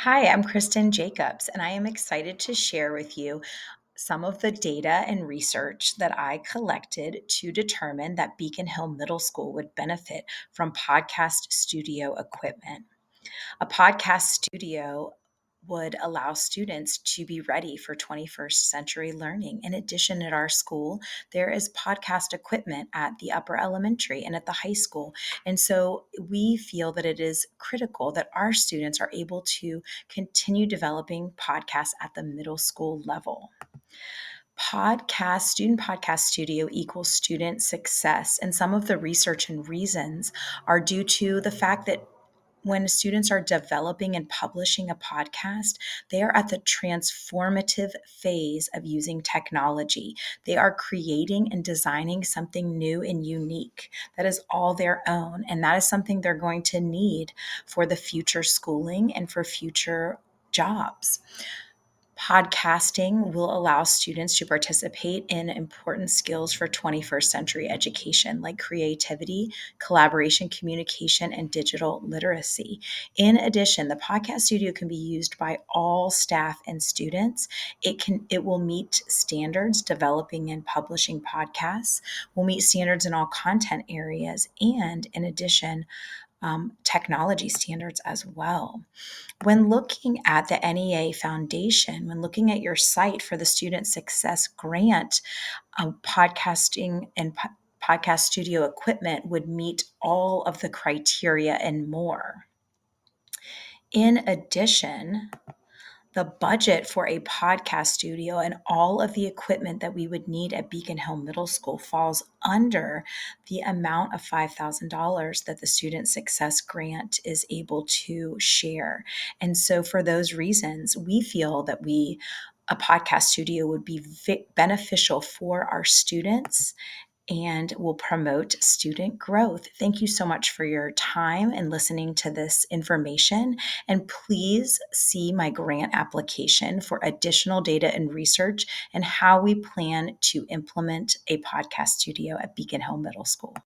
Hi, I'm Kristen Jacobs, and I am excited to share with you some of the data and research that I collected to determine that Beacon Hill Middle School would benefit from podcast studio equipment. A podcast studio would allow students to be ready for 21st century learning. In addition, at our school, there is podcast equipment at the upper elementary and at the high school. And so we feel that it is critical that our students are able to continue developing podcasts at the middle school level. Student podcast studio equals student success. And some of the research and reasons are due to the fact that when students are developing and publishing a podcast, they are at the transformative phase of using technology. They are creating and designing something new and unique that is all their own. And that is something they're going to need for the future schooling and for future jobs. Podcasting will allow students to participate in important skills for 21st century education, like creativity, collaboration, communication, and digital literacy. In addition, the podcast studio can be used by all staff and students. It will meet standards developing and publishing podcasts, will meet standards in all content areas, and in addition, technology standards as well. When looking at the NEA Foundation, when looking at your site for the Student Success Grant, podcasting and podcast studio equipment would meet all of the criteria and more. In addition, the budget for a podcast studio and all of the equipment that we would need at Beacon Hill Middle School falls under the amount of $5,000 that the Student Success Grant is able to share. And so for those reasons, we feel that a podcast studio would be beneficial for our students and will promote student growth. Thank you so much for your time and listening to this information. And please see my grant application for additional data and research and how we plan to implement a podcast studio at Beacon Hill Middle School.